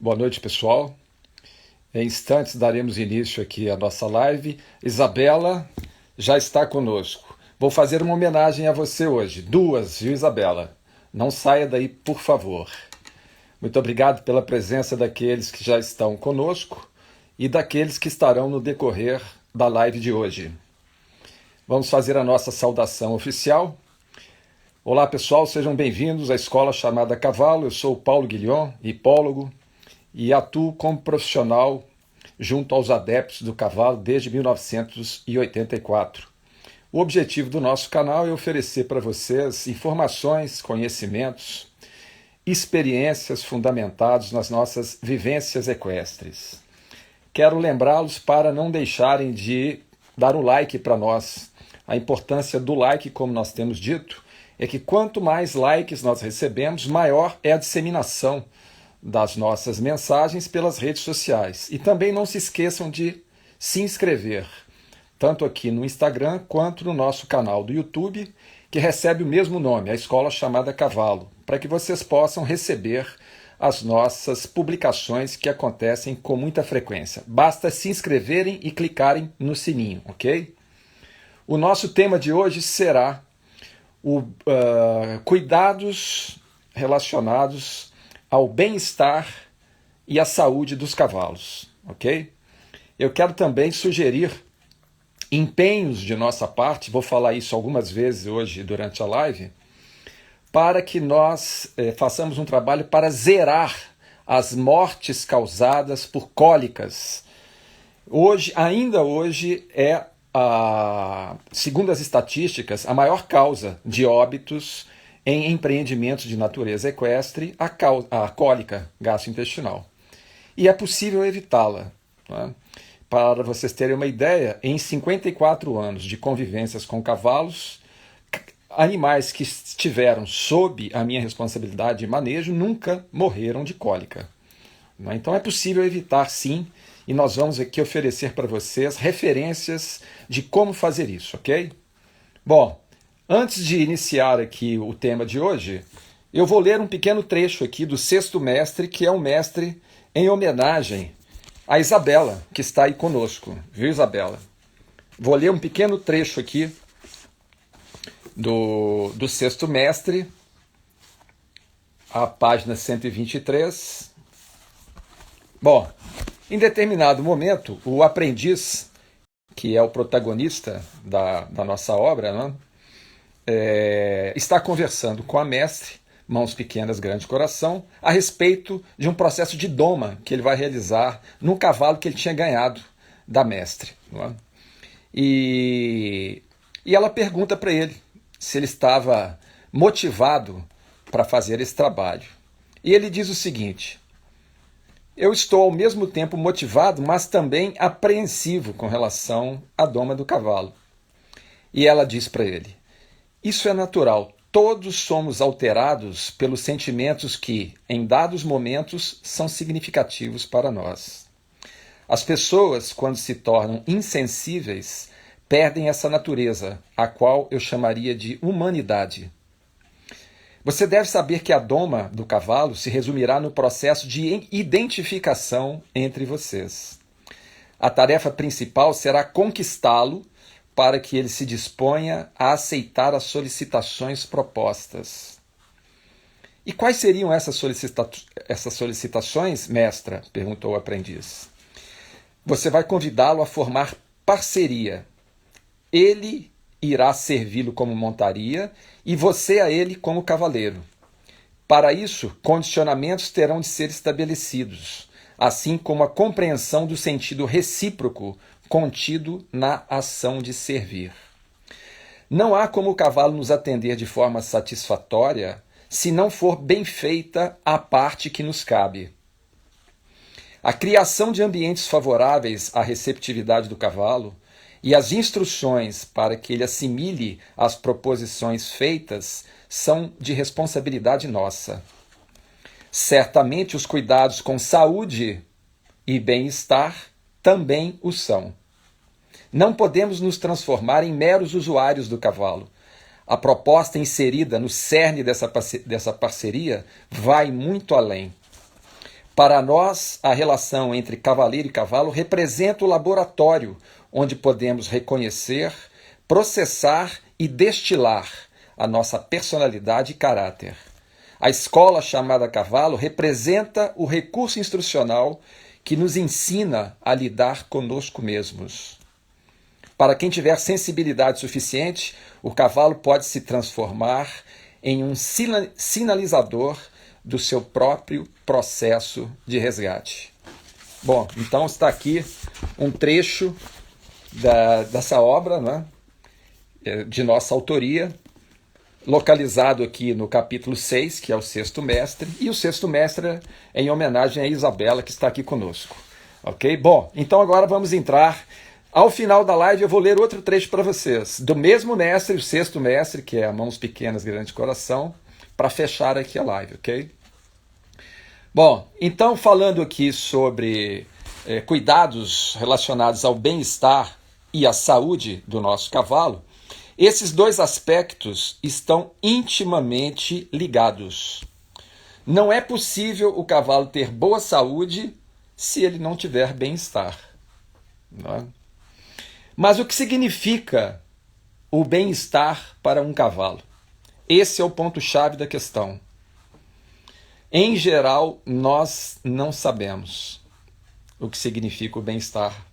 Boa noite, pessoal. Em instantes daremos início aqui à nossa live. Isabela já está conosco. Vou fazer uma homenagem a você hoje. Duas, viu, Isabela? Não saia daí, por favor. Muito obrigado pela presença daqueles que já estão conosco e daqueles que estarão no decorrer da live de hoje. Vamos fazer a nossa saudação oficial. Olá, pessoal, sejam bem-vindos à escola chamada Cavalo. Eu sou o Paulo Guilhom, hipólogo, e atuo como profissional junto aos adeptos do cavalo desde 1984. O objetivo do nosso canal é oferecer para vocês informações, conhecimentos, experiências fundamentados nas nossas vivências equestres. Quero lembrá-los para não deixarem de dar o like para nós. A importância do like, como nós temos dito, é que quanto mais likes nós recebemos, maior é a disseminação das nossas mensagens pelas redes sociais. E também não se esqueçam de se inscrever, tanto aqui no Instagram quanto no nosso canal do YouTube, que recebe o mesmo nome, a Escola Chamada Cavalo, para que vocês possam receber as nossas publicações que acontecem com muita frequência. Basta se inscreverem e clicarem no sininho, ok? O nosso tema de hoje será cuidados relacionados ao bem-estar e à saúde dos cavalos, ok? Eu quero também sugerir empenhos de nossa parte, vou falar isso algumas vezes hoje durante a live, para que nós façamos um trabalho para zerar as mortes causadas por cólicas. Ainda hoje segundo as estatísticas, a maior causa de óbitos em empreendimentos de natureza equestre, a cólica gastrointestinal. E é possível evitá-la. Né? Para vocês terem uma ideia, em 54 anos de convivências com cavalos, animais que estiveram sob a minha responsabilidade de manejo nunca morreram de cólica. Né? Então é possível evitar, sim, e nós vamos aqui oferecer para vocês referências de como fazer isso, ok? Bom, antes de iniciar aqui o tema de hoje, eu vou ler um pequeno trecho aqui do Sexto Mestre, que é um mestre em homenagem a Isabela, que está aí conosco. Viu, Isabela? Vou ler um pequeno trecho aqui do Sexto Mestre, a página 123. Bom, em determinado momento, o aprendiz, que é o protagonista da nossa obra, né, está conversando com a mestre, Mãos Pequenas, Grande Coração, a respeito de um processo de doma que ele vai realizar num cavalo que ele tinha ganhado da mestre. Não é? E ela pergunta para ele se ele estava motivado para fazer esse trabalho. E ele diz o seguinte: eu estou ao mesmo tempo motivado, mas também apreensivo com relação à doma do cavalo. E ela diz para ele: isso é natural, todos somos alterados pelos sentimentos que, em dados momentos, são significativos para nós. As pessoas, quando se tornam insensíveis, perdem essa natureza, a qual eu chamaria de humanidade. Você deve saber que a doma do cavalo se resumirá no processo de identificação entre vocês. A tarefa principal será conquistá-lo para que ele se disponha a aceitar as solicitações propostas. E quais seriam essas solicitações, mestra? Perguntou o aprendiz. Você vai convidá-lo a formar parceria. Ele irá servi-lo como montaria e você a ele como cavaleiro. Para isso, condicionamentos terão de ser estabelecidos, assim como a compreensão do sentido recíproco contido na ação de servir. Não há como o cavalo nos atender de forma satisfatória se não for bem feita a parte que nos cabe. A criação de ambientes favoráveis à receptividade do cavalo e as instruções para que ele assimile as proposições feitas são de responsabilidade nossa. Certamente os cuidados com saúde e bem-estar também o são. Não podemos nos transformar em meros usuários do cavalo. A proposta inserida no cerne dessa parceria vai muito além. Para nós, a relação entre cavaleiro e cavalo representa o laboratório onde podemos reconhecer, processar e destilar a nossa personalidade e caráter. A escola chamada cavalo representa o recurso instrucional que nos ensina a lidar conosco mesmos. Para quem tiver sensibilidade suficiente, o cavalo pode se transformar em um sinalizador do seu próprio processo de resgate. Bom, então está aqui um trecho dessa obra, né, de nossa autoria, localizado aqui no capítulo 6, que é o Sexto Mestre, e o Sexto Mestre é em homenagem a Isabela, que está aqui conosco. Ok? Bom, então agora vamos entrar. Ao final da live eu vou ler outro trecho para vocês, do mesmo mestre, o Sexto Mestre, que é Mãos Pequenas, Grande Coração, para fechar aqui a live, ok? Bom, então falando aqui sobre cuidados relacionados ao bem-estar e à saúde do nosso cavalo, esses dois aspectos estão intimamente ligados. Não é possível o cavalo ter boa saúde se ele não tiver bem-estar. Não é? Mas o que significa o bem-estar para um cavalo? Esse é o ponto-chave da questão. Em geral, nós não sabemos o que significa o bem-estar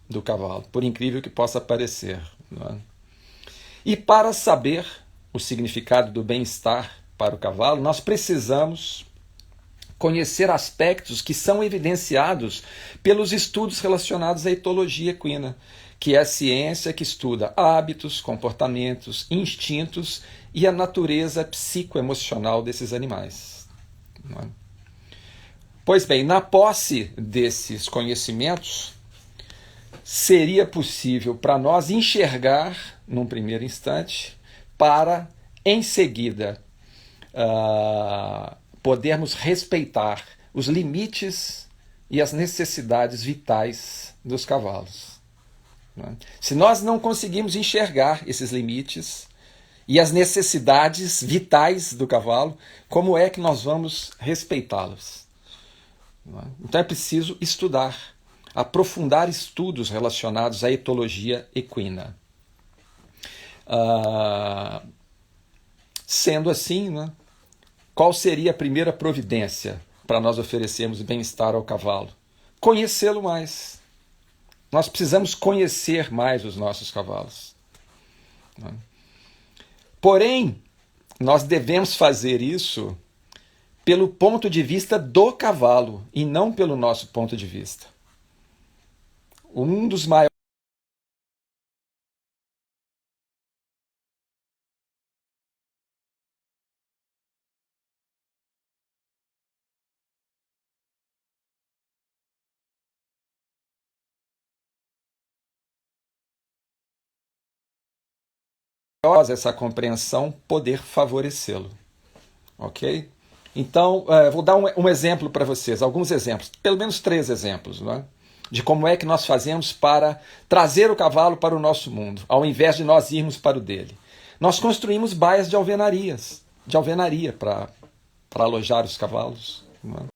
do cavalo, por incrível que possa parecer. Não é? E para saber o significado do bem-estar para o cavalo, nós precisamos conhecer aspectos que são evidenciados pelos estudos relacionados à etologia equina, que é a ciência que estuda hábitos, comportamentos, instintos e a natureza psicoemocional desses animais. Não é? Pois bem, na posse desses conhecimentos, seria possível para nós enxergar, num primeiro instante, para, em seguida, podermos respeitar os limites e as necessidades vitais dos cavalos. Né? Se nós não conseguimos enxergar esses limites e as necessidades vitais do cavalo, como é que nós vamos respeitá-los? Né? Então é preciso estudar, aprofundar estudos relacionados à etologia equina. Sendo assim, né, qual seria a primeira providência para nós oferecermos bem-estar ao cavalo? Conhecê-lo mais. Nós precisamos conhecer mais os nossos cavalos. Né? Porém, nós devemos fazer isso pelo ponto de vista do cavalo e não pelo nosso ponto de vista. Um dos maiores essa compreensão poder favorecê-lo. Ok? Então, vou dar um exemplo para vocês, alguns exemplos, pelo menos 3 exemplos, não é? De como é que nós fazemos para trazer o cavalo para o nosso mundo, ao invés de nós irmos para o dele. Nós construímos baias de alvenaria para alojar os cavalos. Não é?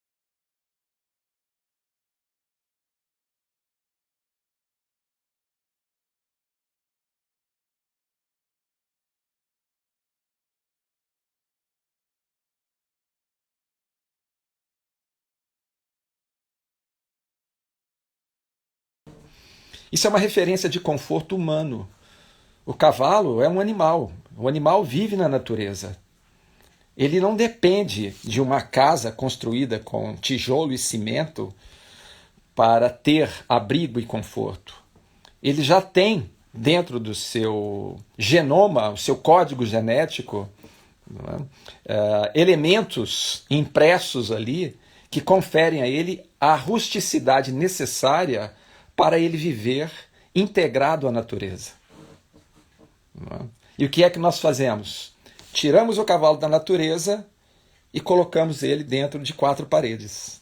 Isso é uma referência de conforto humano. O cavalo é um animal. O animal vive na natureza. Ele não depende de uma casa construída com tijolo e cimento para ter abrigo e conforto. Ele já tem dentro do seu genoma, o seu código genético, elementos impressos ali que conferem a ele a rusticidade necessária para ele viver integrado à natureza. E o que é que nós fazemos? Tiramos o cavalo da natureza e colocamos ele dentro de 4 paredes.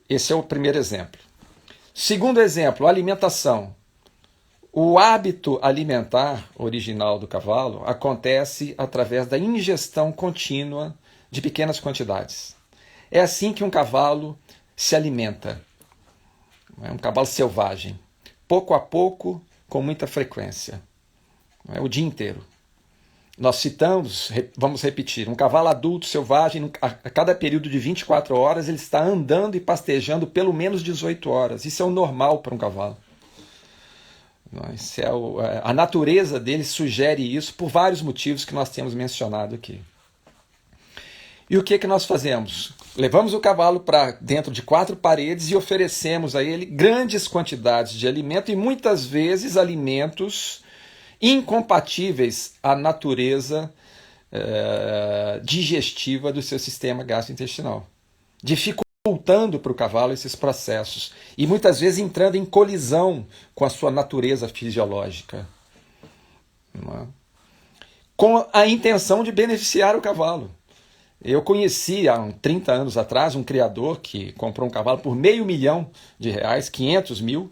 Esse é o primeiro exemplo. Segundo exemplo, alimentação. O hábito alimentar original do cavalo acontece através da ingestão contínua de pequenas quantidades. É assim que um cavalo se alimenta. É um cavalo selvagem. Pouco a pouco, com muita frequência. O dia inteiro. Nós citamos, vamos repetir, um cavalo adulto selvagem, a cada período de 24 horas, ele está andando e pastejando pelo menos 18 horas. Isso é o normal para um cavalo. A natureza dele sugere isso por vários motivos que nós temos mencionado aqui. E o que nós fazemos? Levamos o cavalo para dentro de 4 paredes e oferecemos a ele grandes quantidades de alimento e muitas vezes alimentos incompatíveis à natureza digestiva do seu sistema gastrointestinal, dificultando para o cavalo esses processos e muitas vezes entrando em colisão com a sua natureza fisiológica, com a intenção de beneficiar o cavalo. Eu conheci há 30 anos atrás um criador que comprou um cavalo por R$500 mil, 500 mil,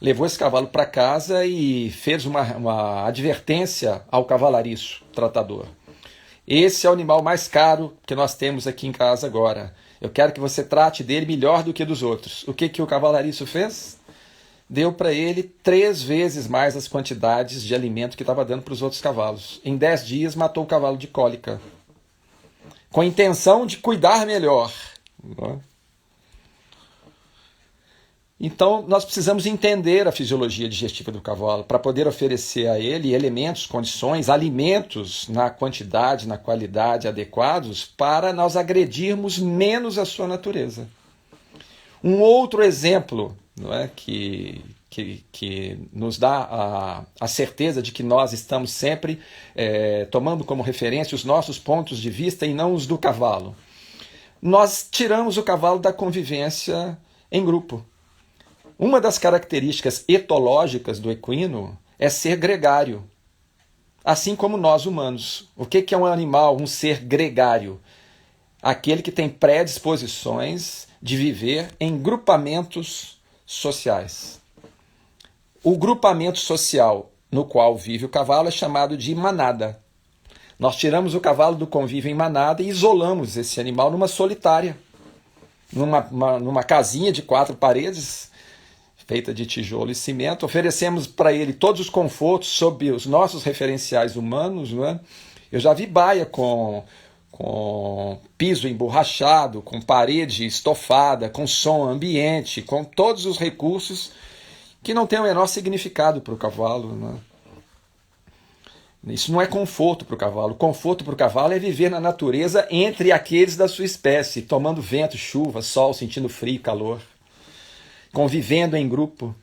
levou esse cavalo para casa e fez uma advertência ao cavalariço, tratador. Esse é o animal mais caro que nós temos aqui em casa agora. Eu quero que você trate dele melhor do que dos outros. O que o cavalariço fez? Deu para ele 3 vezes mais as quantidades de alimento que estava dando para os outros cavalos. Em 10 dias matou o cavalo de cólica, com a intenção de cuidar melhor. Então, nós precisamos entender a fisiologia digestiva do cavalo para poder oferecer a ele elementos, condições, alimentos na quantidade, na qualidade adequados para nós agredirmos menos a sua natureza. Um outro exemplo, não é, que nos dá a certeza de que nós estamos sempre tomando como referência os nossos pontos de vista e não os do cavalo. Nós tiramos o cavalo da convivência em grupo. Uma das características etológicas do equino é ser gregário, assim como nós humanos. O que é um animal, um ser gregário? Aquele que tem predisposições de viver em grupamentos sociais. O grupamento social no qual vive o cavalo é chamado de manada. Nós tiramos o cavalo do convívio em manada e isolamos esse animal numa solitária, numa casinha de 4 paredes, feita de tijolo e cimento, oferecemos para ele todos os confortos sob os nossos referenciais humanos. Não é? Eu já vi baia com piso emborrachado, com parede estofada, com som ambiente, com todos os recursos que não têm o menor significado para o cavalo. Não é? Isso não é conforto para o cavalo. Conforto para o cavalo é viver na natureza entre aqueles da sua espécie, tomando vento, chuva, sol, sentindo frio e calor, convivendo em grupo.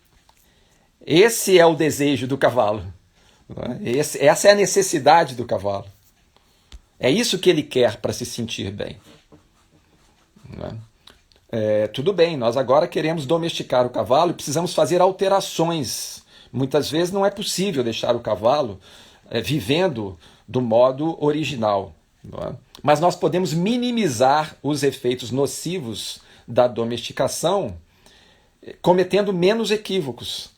Esse é o desejo do cavalo. Essa é a necessidade do cavalo. É isso que ele quer para se sentir bem. Tudo bem, nós agora queremos domesticar o cavalo e precisamos fazer alterações. Muitas vezes não é possível deixar o cavalo vivendo do modo original. Mas nós podemos minimizar os efeitos nocivos da domesticação cometendo menos equívocos,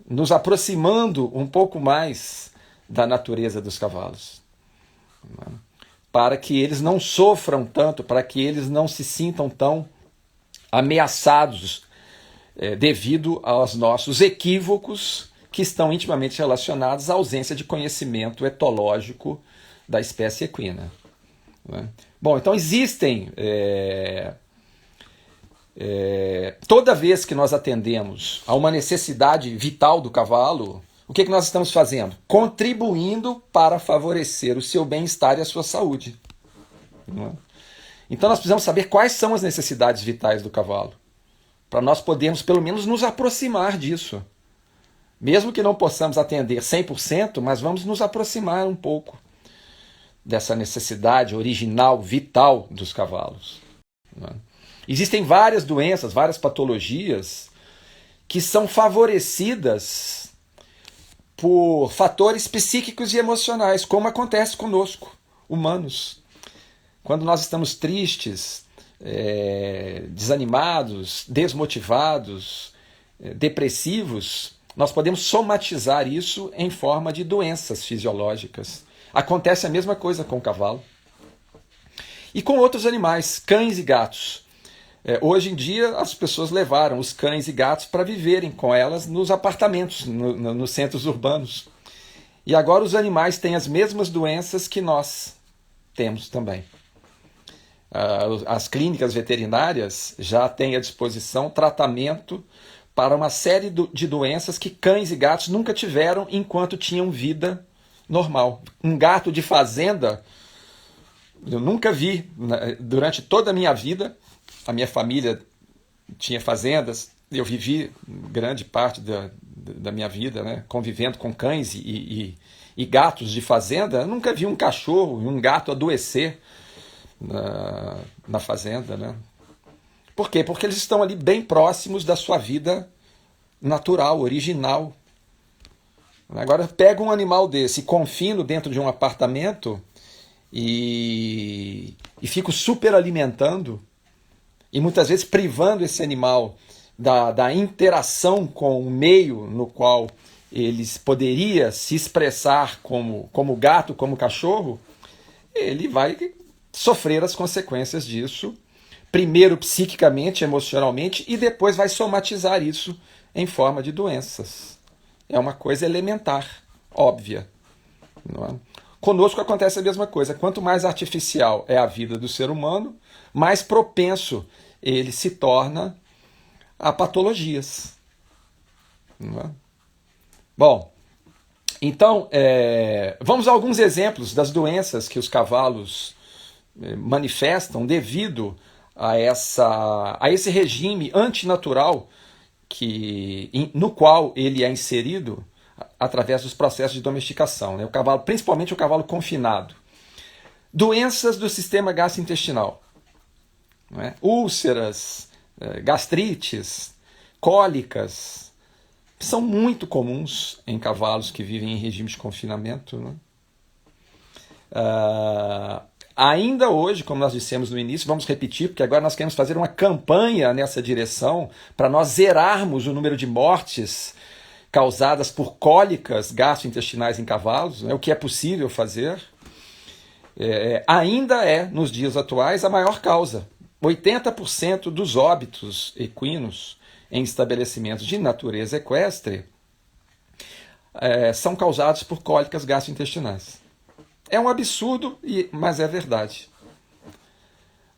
nos aproximando um pouco mais da natureza dos cavalos, para que eles não sofram tanto, para que eles não se sintam tão ameaçados devido aos nossos equívocos que estão intimamente relacionados à ausência de conhecimento etológico da espécie equina. Bom, então existem... toda vez que nós atendemos a uma necessidade vital do cavalo, o que nós estamos fazendo? Contribuindo para favorecer o seu bem-estar e a sua saúde. Então nós precisamos saber quais são as necessidades vitais do cavalo, para nós podermos pelo menos nos aproximar disso. Mesmo que não possamos atender 100%, mas vamos nos aproximar um pouco dessa necessidade original, vital dos cavalos. Existem várias doenças, várias patologias que são favorecidas por fatores psíquicos e emocionais, como acontece conosco, humanos. Quando nós estamos tristes, desanimados, desmotivados, depressivos, nós podemos somatizar isso em forma de doenças fisiológicas. Acontece a mesma coisa com o cavalo. E com outros animais, cães e gatos. Hoje em dia, as pessoas levaram os cães e gatos para viverem com elas nos apartamentos, nos centros urbanos. E agora os animais têm as mesmas doenças que nós temos também. As clínicas veterinárias já têm à disposição tratamento para uma série de doenças que cães e gatos nunca tiveram enquanto tinham vida normal. Um gato de fazenda, eu nunca vi, durante toda a minha vida, a minha família tinha fazendas, eu vivi grande parte da minha vida, né, convivendo com cães e gatos de fazenda. Eu nunca vi um cachorro e um gato adoecer na fazenda, né? Por quê? Porque eles estão ali bem próximos da sua vida natural, original. Agora pega um animal desse, confino dentro de um apartamento e fico super alimentando e muitas vezes privando esse animal da interação com o meio no qual eles poderia se expressar como gato, como cachorro. Ele vai sofrer as consequências disso, primeiro psiquicamente, emocionalmente, e depois vai somatizar isso em forma de doenças. É uma coisa elementar, óbvia. Não é? Conosco acontece a mesma coisa. Quanto mais artificial é a vida do ser humano, mais propenso ele se torna a patologias. Não é? Bom, então, vamos a alguns exemplos das doenças que os cavalos manifestam devido a esse regime antinatural no qual ele é inserido através dos processos de domesticação, né? O cavalo, principalmente o cavalo confinado. Doenças do sistema gastrointestinal, né? Úlceras, gastrites, cólicas, são muito comuns em cavalos que vivem em regime de confinamento, né? Ainda hoje, como nós dissemos no início, vamos repetir, porque agora nós queremos fazer uma campanha nessa direção para nós zerarmos o número de mortes causadas por cólicas gastrointestinais em cavalos, né, o que é possível fazer. Ainda nos dias atuais, a maior causa. 80% dos óbitos equinos em estabelecimentos de natureza equestre são causados por cólicas gastrointestinais. É um absurdo, mas é verdade.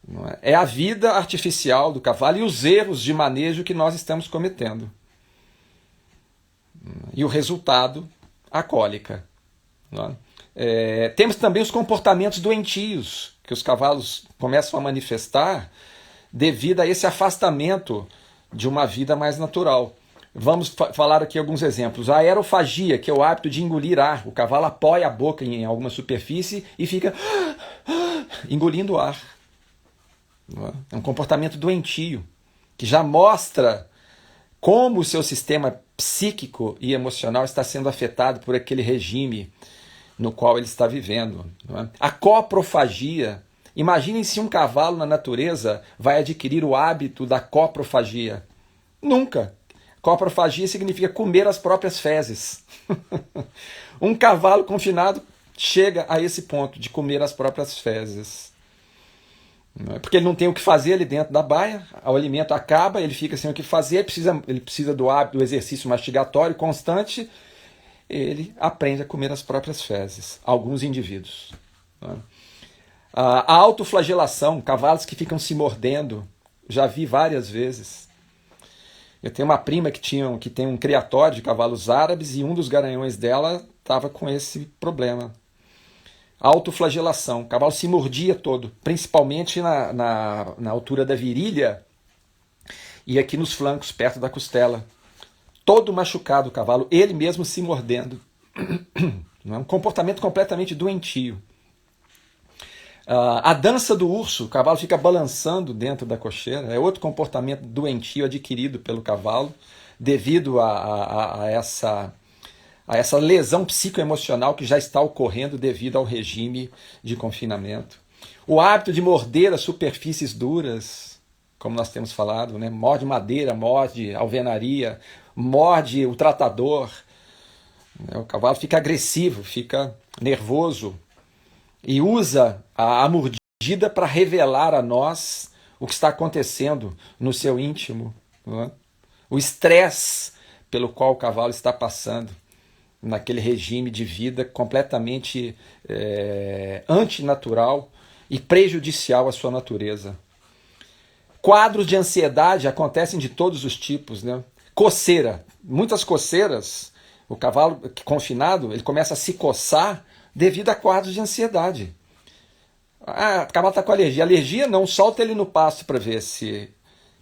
Não é? É a vida artificial do cavalo e os erros de manejo que nós estamos cometendo. E o resultado, a cólica. Não é? Temos também os comportamentos doentios que os cavalos começam a manifestar devido a esse afastamento de uma vida mais natural. Vamos falar aqui alguns exemplos. A aerofagia, que é o hábito de engolir ar. O cavalo apoia a boca em alguma superfície e fica engolindo ar. É um comportamento doentio, que já mostra como o seu sistema psíquico e emocional está sendo afetado por aquele regime no qual ele está vivendo. A coprofagia. Imaginem se um cavalo na natureza vai adquirir o hábito da coprofagia. Nunca. Coprofagia significa comer as próprias fezes. Um cavalo confinado chega a esse ponto de comer as próprias fezes. Porque ele não tem o que fazer ali dentro da baia, o alimento acaba, ele fica sem o que fazer, ele precisa do hábito, do exercício mastigatório constante, ele aprende a comer as próprias fezes, alguns indivíduos. A autoflagelação, cavalos que ficam se mordendo, já vi várias vezes. Eu tenho uma prima que tem um criatório de cavalos árabes e um dos garanhões dela estava com esse problema. Autoflagelação. O cavalo se mordia todo, principalmente na altura da virilha e aqui nos flancos, perto da costela. Todo machucado o cavalo, ele mesmo se mordendo. É um comportamento completamente doentio. A dança do urso, o cavalo fica balançando dentro da cocheira, é outro comportamento doentio adquirido pelo cavalo devido a essa lesão psicoemocional que já está ocorrendo devido ao regime de confinamento. O hábito de morder as superfícies duras, como nós temos falado, né? Morde madeira, morde alvenaria, morde o tratador. O cavalo fica agressivo, fica nervoso, e usa a mordida dirigida para revelar a nós o que está acontecendo no seu íntimo, não é? O estresse pelo qual o cavalo está passando naquele regime de vida completamente antinatural e prejudicial à sua natureza. Quadros de ansiedade acontecem de todos os tipos, né? Coceira, muitas coceiras, o cavalo confinado, ele começa a se coçar devido a quadros de ansiedade. Ah, o cavalo está com alergia. Alergia não, solta ele no pasto para ver se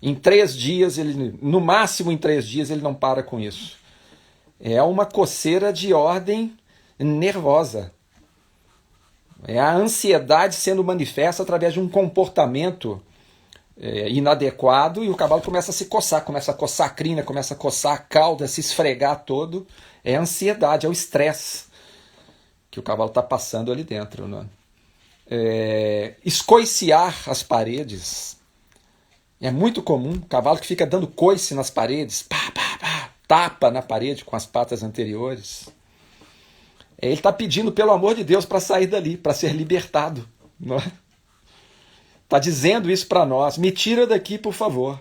em 3 dias, no máximo em 3 dias, ele não para com isso. É uma coceira de ordem nervosa. É a ansiedade sendo manifesta através de um comportamento inadequado, e o cavalo começa a se coçar, começa a coçar a crina, começa a coçar a cauda, se esfregar todo. É a ansiedade, é o estresse que o cavalo está passando ali dentro, né? Escoiciar as paredes. É muito comum, cavalo que fica dando coice nas paredes, pá, pá, pá, tapa na parede com as patas anteriores. Ele está pedindo, pelo amor de Deus, para sair dali, para ser libertado. Está dizendo isso para nós. Me tira daqui, por favor.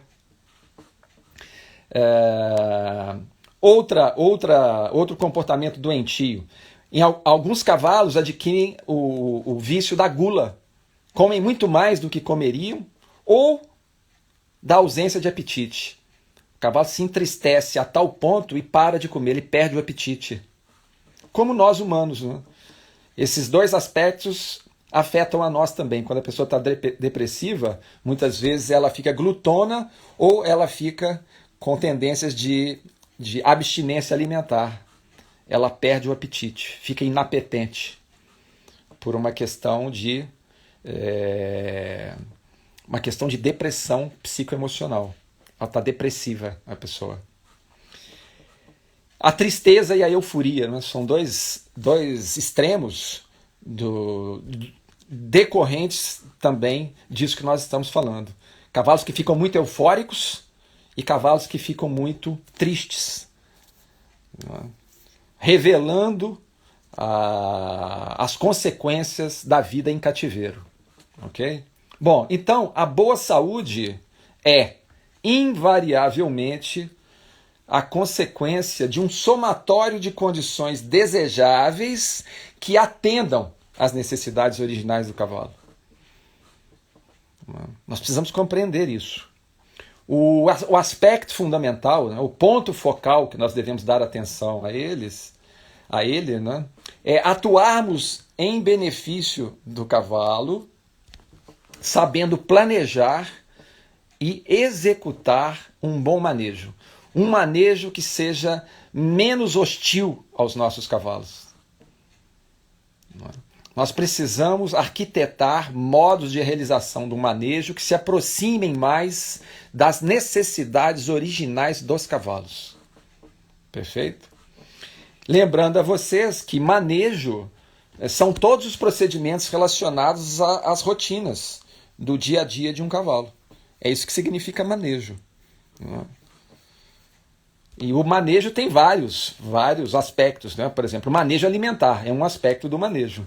Outro comportamento doentio. Alguns cavalos adquirem o vício da gula. Comem muito mais do que comeriam, ou da ausência de apetite. O cavalo se entristece a tal ponto e para de comer, ele perde o apetite. Como nós humanos, né? Esses dois aspectos afetam a nós também. Quando a pessoa está depressiva, muitas vezes ela fica glutona ou ela fica com tendências de abstinência alimentar. Ela perde o apetite, fica inapetente por uma questão de depressão psicoemocional. Ela está depressiva, a pessoa. A tristeza e a euforia, né? São dois extremos decorrentes também disso que nós estamos falando. Cavalos que ficam muito eufóricos e cavalos que ficam muito tristes, né? Revelando as consequências da vida em cativeiro. Ok? Bom, então a boa saúde é invariavelmente a consequência de um somatório de condições desejáveis que atendam às necessidades originais do cavalo. Nós precisamos compreender isso. O aspecto fundamental, né, o ponto focal que nós devemos dar atenção a ele, né, é atuarmos em benefício do cavalo, sabendo planejar e executar um bom manejo. Um manejo que seja menos hostil aos nossos cavalos. Nós precisamos arquitetar modos de realização do manejo que se aproximem mais das necessidades originais dos cavalos. Perfeito? Lembrando a vocês que manejo são todos os procedimentos relacionados às rotinas do dia a dia de um cavalo. É isso que significa manejo. E o manejo tem vários aspectos, né? Por exemplo, o manejo alimentar é um aspecto do manejo.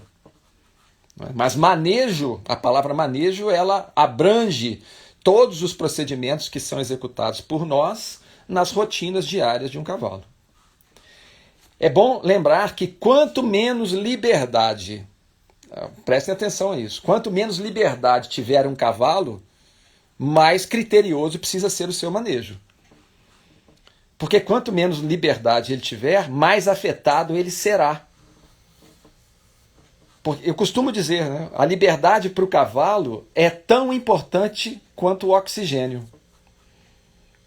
Mas manejo, a palavra manejo, ela abrange todos os procedimentos que são executados por nós nas rotinas diárias de um cavalo. É bom lembrar que quanto menos liberdade, prestem atenção a isso, quanto menos liberdade tiver um cavalo, mais criterioso precisa ser o seu manejo. Porque quanto menos liberdade ele tiver, mais afetado ele será. Eu costumo dizer, né, a liberdade para o cavalo é tão importante quanto o oxigênio.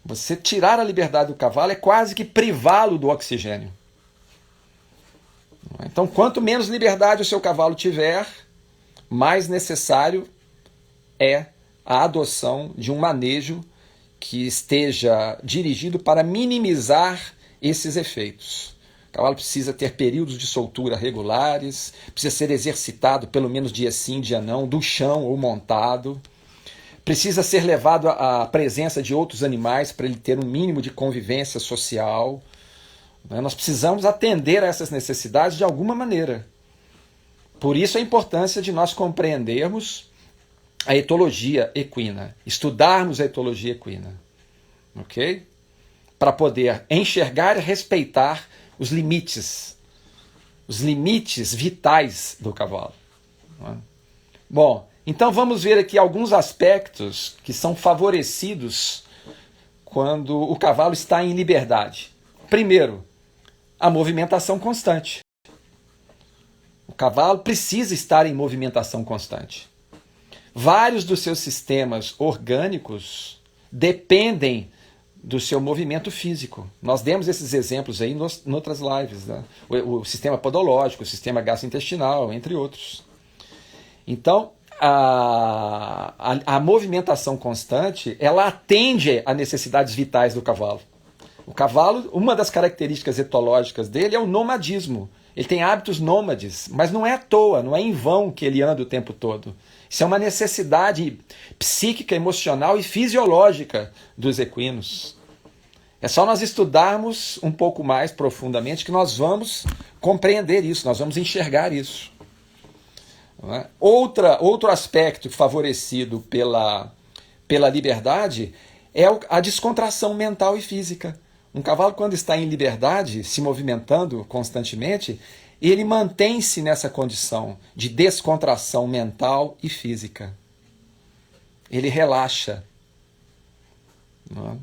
Você tirar a liberdade do cavalo é quase que privá-lo do oxigênio. Então, quanto menos liberdade o seu cavalo tiver, mais necessário é a adoção de um manejo que esteja dirigido para minimizar esses efeitos. O cavalo precisa ter períodos de soltura regulares, precisa ser exercitado pelo menos dia sim, dia não, do chão ou montado. Precisa ser levado à presença de outros animais para ele ter um mínimo de convivência social. Nós precisamos atender a essas necessidades de alguma maneira. Por isso a importância de nós compreendermos a etologia equina, estudarmos a etologia equina, ok? Para poder enxergar e respeitar os limites vitais do cavalo. Não é? Bom, então vamos ver aqui alguns aspectos que são favorecidos quando o cavalo está em liberdade. Primeiro, a movimentação constante. O cavalo precisa estar em movimentação constante. Vários dos seus sistemas orgânicos dependem do seu movimento físico. Nós demos esses exemplos aí em outras lives, né? O sistema podológico, o sistema gastrointestinal, entre outros. Então, a movimentação constante, ela atende a necessidades vitais do cavalo. O cavalo, uma das características etológicas dele é o nomadismo. Ele tem hábitos nômades, mas não é à toa, não é em vão que ele anda o tempo todo. Isso é uma necessidade psíquica, emocional e fisiológica dos equinos. É só nós estudarmos um pouco mais profundamente que nós vamos compreender isso, nós vamos enxergar isso. Outro aspecto favorecido pela liberdade é a descontração mental e física. Um cavalo, quando está em liberdade, se movimentando constantemente, ele mantém-se nessa condição de descontração mental e física. Ele relaxa. Não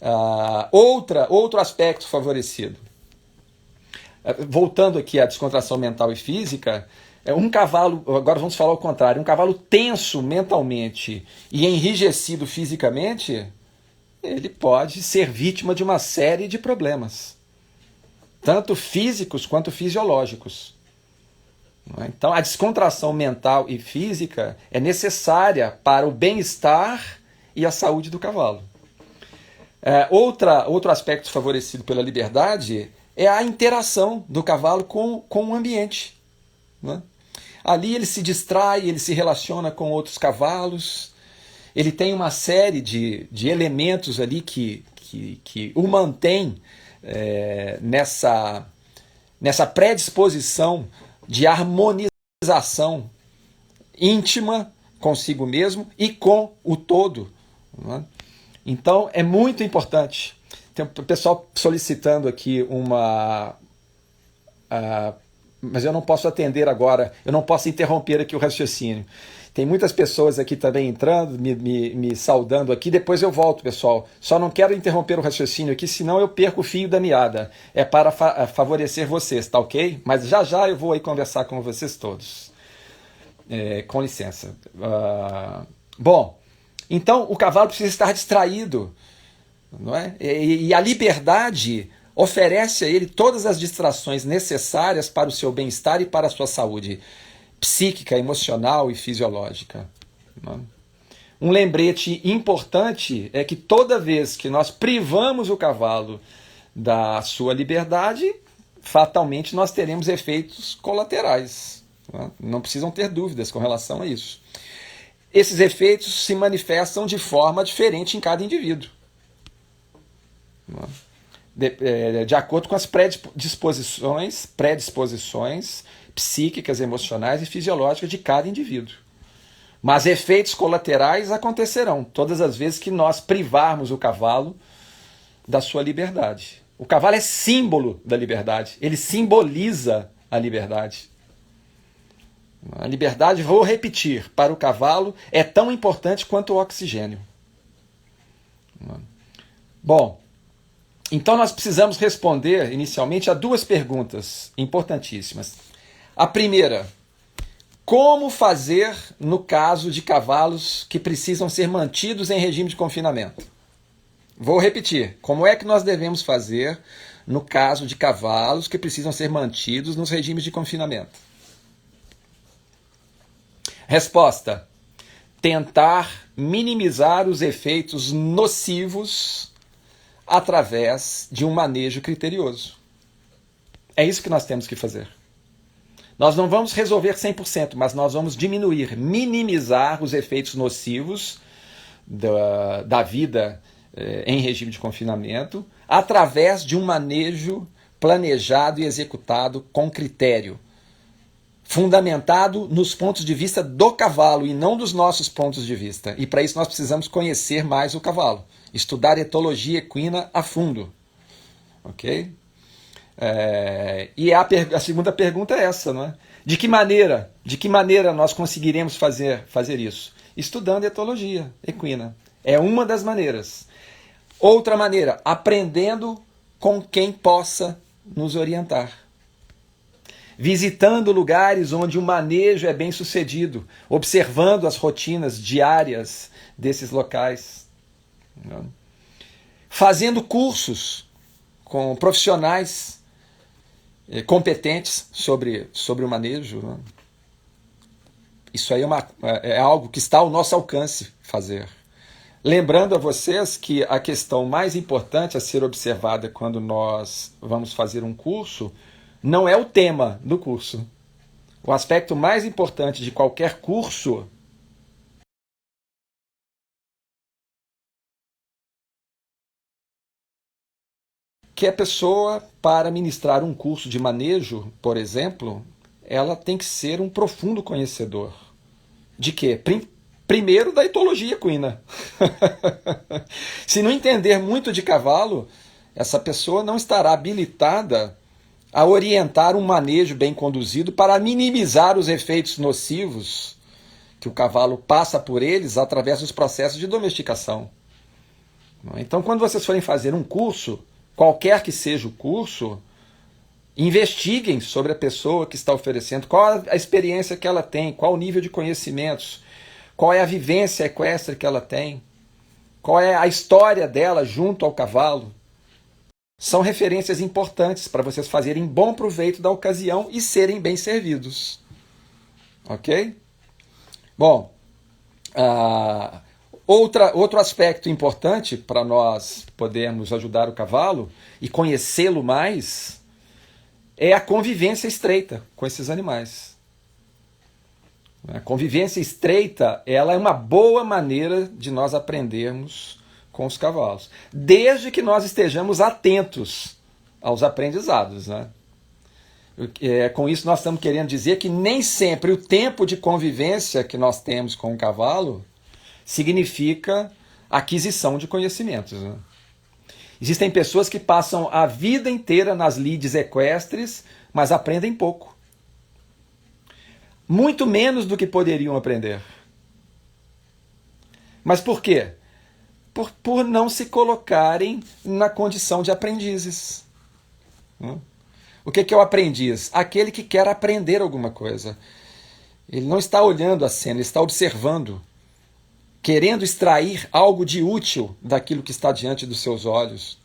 é? Outro aspecto favorecido. Voltando aqui à descontração mental e física, um cavalo, agora vamos falar o contrário, um cavalo tenso mentalmente e enrijecido fisicamente, ele pode ser vítima de uma série de problemas, tanto físicos quanto fisiológicos. Então, a descontração mental e física é necessária para o bem-estar e a saúde do cavalo. Outro aspecto favorecido pela liberdade é a interação do cavalo com o ambiente. Né? Ali ele se distrai, ele se relaciona com outros cavalos, ele tem uma série de elementos ali que o mantém nessa predisposição de harmonização íntima consigo mesmo e com o todo. Não é? Então é muito importante. Tem o pessoal solicitando aqui mas eu não posso atender agora, eu não posso interromper aqui o raciocínio. Tem muitas pessoas aqui também entrando, me saudando aqui, depois eu volto, pessoal. Só não quero interromper o raciocínio aqui, senão eu perco o fio da meada. É para favorecer vocês, tá ok? Mas já eu vou aí conversar com vocês todos. Com licença. Bom, então o cavalo precisa estar distraído, não é? E a liberdade oferece a ele todas as distrações necessárias para o seu bem-estar e para a sua saúde psíquica, emocional e fisiológica. Um lembrete importante é que toda vez que nós privamos o cavalo da sua liberdade, fatalmente nós teremos efeitos colaterais. Não precisam ter dúvidas com relação a isso. Esses efeitos se manifestam de forma diferente em cada indivíduo. De acordo com as predisposições psíquicas, emocionais e fisiológicas de cada indivíduo. Mas efeitos colaterais acontecerão todas as vezes que nós privarmos o cavalo da sua liberdade. O cavalo é símbolo da liberdade, ele simboliza a liberdade. A liberdade, vou repetir, para o cavalo é tão importante quanto o oxigênio. Bom, então nós precisamos responder inicialmente a duas perguntas importantíssimas. A primeira, como fazer no caso de cavalos que precisam ser mantidos em regime de confinamento? Vou repetir, como é que nós devemos fazer no caso de cavalos que precisam ser mantidos nos regimes de confinamento? Resposta, tentar minimizar os efeitos nocivos através de um manejo criterioso. É isso que nós temos que fazer. Nós não vamos resolver 100%, mas nós vamos diminuir, minimizar os efeitos nocivos da vida em regime de confinamento através de um manejo planejado e executado com critério, fundamentado nos pontos de vista do cavalo e não dos nossos pontos de vista. E para isso nós precisamos conhecer mais o cavalo, estudar etologia equina a fundo. Ok? E a segunda pergunta é essa, não é? De que maneira nós conseguiremos fazer isso? Estudando etologia equina. É uma das maneiras. Outra maneira, aprendendo com quem possa nos orientar. Visitando lugares onde o manejo é bem sucedido, observando as rotinas diárias desses locais. Fazendo cursos com profissionais competentes sobre o manejo. Isso aí é algo que está ao nosso alcance fazer. Lembrando a vocês que a questão mais importante a ser observada quando nós vamos fazer um curso não é o tema do curso. O aspecto mais importante de qualquer curso que a pessoa, para ministrar um curso de manejo, por exemplo, ela tem que ser um profundo conhecedor. De quê? Primeiro, da etologia equina. Se não entender muito de cavalo, essa pessoa não estará habilitada a orientar um manejo bem conduzido para minimizar os efeitos nocivos que o cavalo passa por eles através dos processos de domesticação. Então, quando vocês forem fazer um curso, qualquer que seja o curso, investiguem sobre a pessoa que está oferecendo, qual a experiência que ela tem, qual o nível de conhecimentos, qual é a vivência equestre que ela tem, qual é a história dela junto ao cavalo. São referências importantes para vocês fazerem bom proveito da ocasião e serem bem servidos. Ok? Bom, outro aspecto importante para nós podermos ajudar o cavalo e conhecê-lo mais é a convivência estreita com esses animais. A convivência estreita, ela é uma boa maneira de nós aprendermos com os cavalos, desde que nós estejamos atentos aos aprendizados, né? Com isso nós estamos querendo dizer que nem sempre o tempo de convivência que nós temos com o cavalo significa aquisição de conhecimentos, né? Existem pessoas que passam a vida inteira nas lides equestres, mas aprendem pouco. Muito menos do que poderiam aprender. Mas por quê? Por não se colocarem na condição de aprendizes. O que é o aprendiz? Aquele que quer aprender alguma coisa. Ele não está olhando a cena, ele está observando, querendo extrair algo de útil daquilo que está diante dos seus olhos.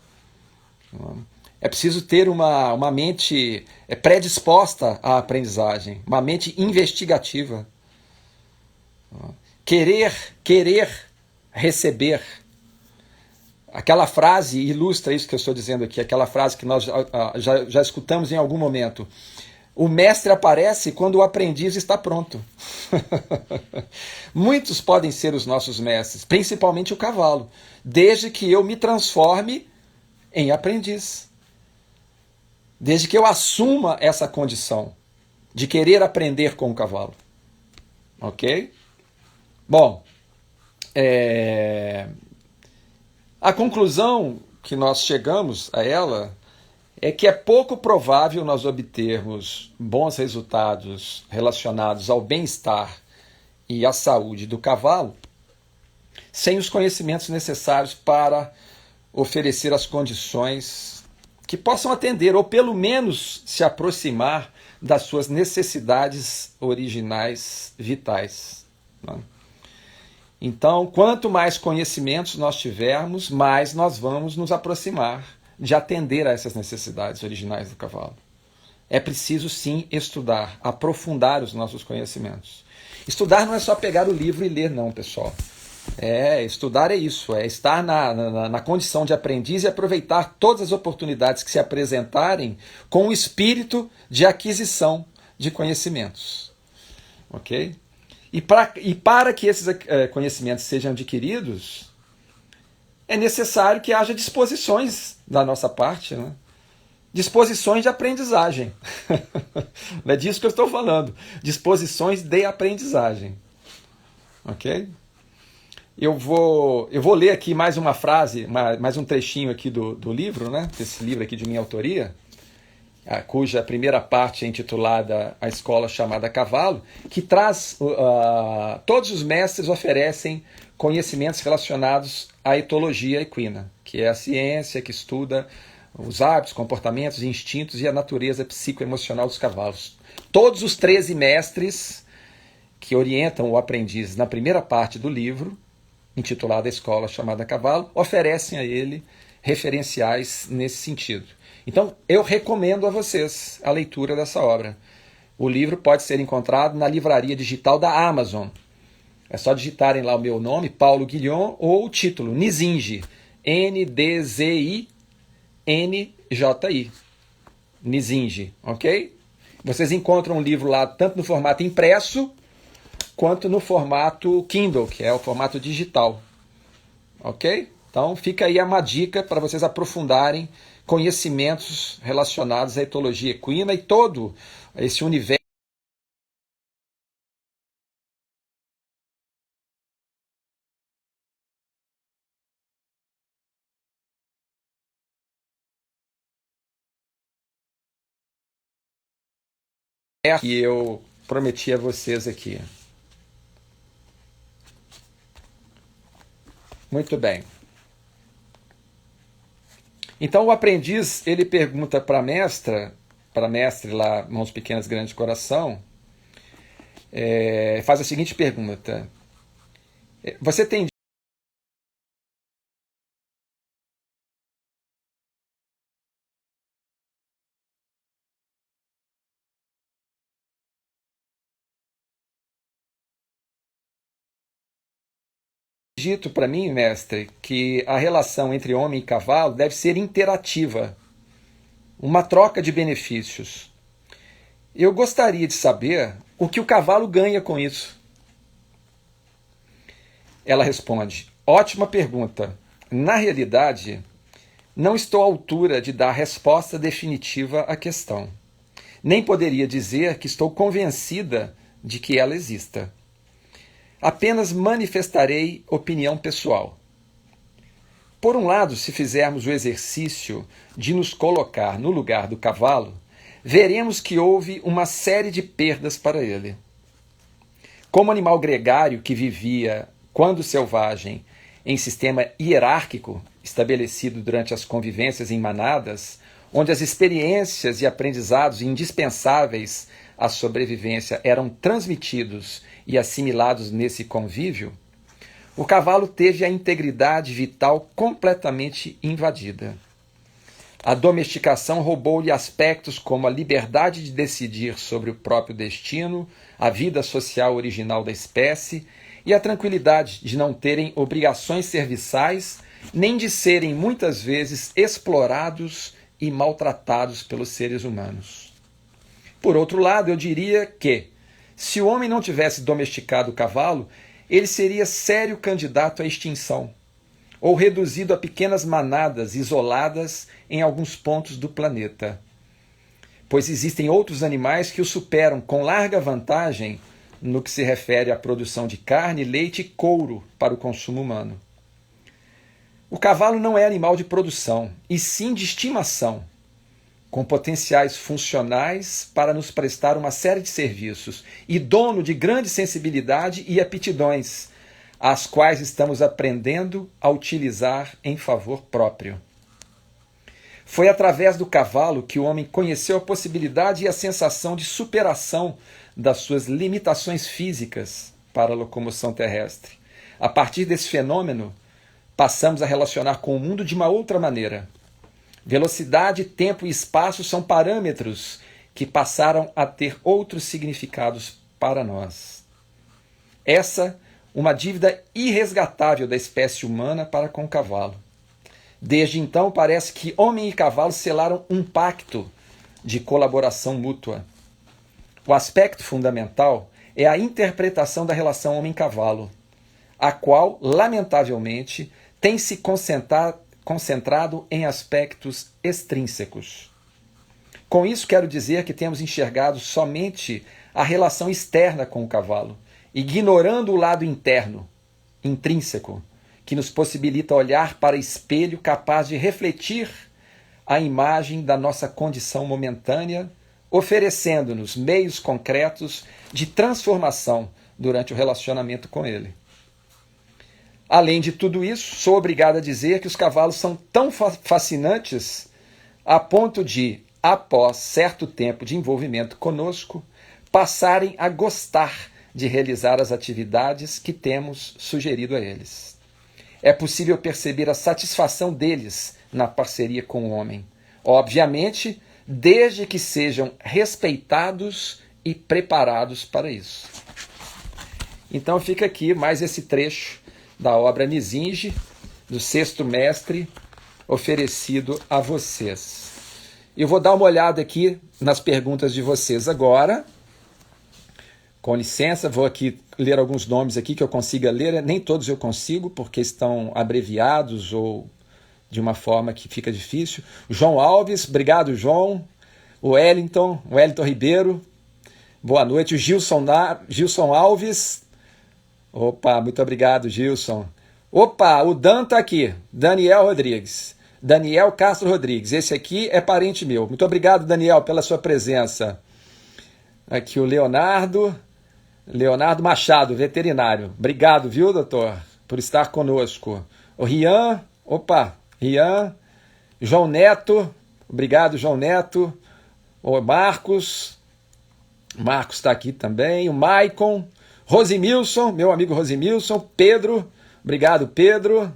É preciso ter uma mente predisposta à aprendizagem, uma mente investigativa. Querer receber. Aquela frase ilustra isso que eu estou dizendo aqui, aquela frase que nós já escutamos em algum momento. O mestre aparece quando o aprendiz está pronto. Muitos podem ser os nossos mestres, principalmente o cavalo, desde que eu me transforme em aprendiz. Desde que eu assuma essa condição de querer aprender com o cavalo. Ok? Bom, a conclusão que nós chegamos a ela é que é pouco provável nós obtermos bons resultados relacionados ao bem-estar e à saúde do cavalo sem os conhecimentos necessários para oferecer as condições que possam atender ou pelo menos se aproximar das suas necessidades originais vitais. Então, quanto mais conhecimentos nós tivermos, mais nós vamos nos aproximar de atender a essas necessidades originais do cavalo. É preciso, sim, estudar, aprofundar os nossos conhecimentos. Estudar não é só pegar o livro e ler, não, pessoal. Estudar é isso, é estar na condição de aprendiz e aproveitar todas as oportunidades que se apresentarem com o espírito de aquisição de conhecimentos. Ok? E para que esses conhecimentos sejam adquiridos, é necessário que haja disposições da nossa parte, né? Disposições de aprendizagem. Não é disso que eu estou falando. Disposições de aprendizagem. Ok? Eu vou ler aqui mais uma frase, mais um trechinho aqui do livro, né? Desse livro aqui de minha autoria, cuja primeira parte é intitulada A Escola Chamada Cavalo, que traz, todos os mestres oferecem conhecimentos relacionados à etologia equina, que é a ciência que estuda os hábitos, comportamentos, instintos e a natureza psicoemocional dos cavalos. Todos os 13 mestres que orientam o aprendiz na primeira parte do livro, intitulada A Escola Chamada Cavalo, oferecem a ele referenciais nesse sentido. Então, eu recomendo a vocês a leitura dessa obra. O livro pode ser encontrado na livraria digital da Amazon. É só digitarem lá o meu nome, Paulo Guillon, ou o título, Nzinji, Ndzini, NJI, Nzinji, ok? Vocês encontram o livro lá tanto no formato impresso quanto no formato Kindle, que é o formato digital, ok? Então fica aí uma dica para vocês aprofundarem conhecimentos relacionados à etologia equina e todo esse universo que eu prometi a vocês aqui. Muito bem. Então o aprendiz, ele pergunta para a mestre lá, Mãos Pequenas, Grande Coração, faz a seguinte pergunta: você tem dito para mim, mestre, que a relação entre homem e cavalo deve ser interativa, uma troca de benefícios. Eu gostaria de saber o que o cavalo ganha com isso. Ela responde: ótima pergunta. Na realidade, não estou à altura de dar resposta definitiva à questão. Nem poderia dizer que estou convencida de que ela exista. Apenas manifestarei opinião pessoal. Por um lado, se fizermos o exercício de nos colocar no lugar do cavalo, veremos que houve uma série de perdas para ele. Como animal gregário que vivia, quando selvagem, em sistema hierárquico estabelecido durante as convivências em manadas, onde as experiências e aprendizados indispensáveis à sobrevivência eram transmitidos e assimilados nesse convívio, o cavalo teve a integridade vital completamente invadida. A domesticação roubou-lhe aspectos como a liberdade de decidir sobre o próprio destino, a vida social original da espécie e a tranquilidade de não terem obrigações serviçais, nem de serem muitas vezes explorados e maltratados pelos seres humanos. Por outro lado, eu diria que, se o homem não tivesse domesticado o cavalo, ele seria sério candidato à extinção, ou reduzido a pequenas manadas isoladas em alguns pontos do planeta. Pois existem outros animais que o superam com larga vantagem no que se refere à produção de carne, leite e couro para o consumo humano. O cavalo não é animal de produção, e sim de estimação, com potenciais funcionais para nos prestar uma série de serviços, e dono de grande sensibilidade e aptidões, as quais estamos aprendendo a utilizar em favor próprio. Foi através do cavalo que o homem conheceu a possibilidade e a sensação de superação das suas limitações físicas para a locomoção terrestre. A partir desse fenômeno, passamos a relacionar com o mundo de uma outra maneira. Velocidade, tempo e espaço são parâmetros que passaram a ter outros significados para nós. Essa uma dívida irresgatável da espécie humana para com o cavalo. Desde então, parece que homem e cavalo selaram um pacto de colaboração mútua. O aspecto fundamental é a interpretação da relação homem-cavalo, a qual, lamentavelmente, tem se concentrado em aspectos extrínsecos. Com isso quero dizer que temos enxergado somente a relação externa com o cavalo, ignorando o lado interno, intrínseco, que nos possibilita olhar para espelho capaz de refletir a imagem da nossa condição momentânea, oferecendo-nos meios concretos de transformação durante o relacionamento com ele. Além de tudo isso, sou obrigado a dizer que os cavalos são tão fascinantes a ponto de, após certo tempo de envolvimento conosco, passarem a gostar de realizar as atividades que temos sugerido a eles. É possível perceber a satisfação deles na parceria com o homem, obviamente, desde que sejam respeitados e preparados para isso. Então fica aqui mais esse trecho da obra Nzinge, do Sexto Mestre, oferecido a vocês. Eu vou dar uma olhada aqui nas perguntas de vocês agora. Com licença, vou aqui ler alguns nomes aqui que eu consiga ler. Nem todos eu consigo, porque estão abreviados ou de uma forma que fica difícil. João Alves, obrigado, João. O Wellington Ribeiro, boa noite. O Gilson Alves, opa, muito obrigado, Gilson. Opa, o Dan está aqui, Daniel Castro Rodrigues, esse aqui é parente meu. Muito obrigado, Daniel, pela sua presença. Aqui o Leonardo Machado, veterinário. Obrigado, viu, doutor, por estar conosco. O Rian, João Neto, obrigado, João Neto. O Marcos está aqui também. O Maicon, Rosimilson, meu amigo Rosimilson. Pedro, obrigado, Pedro.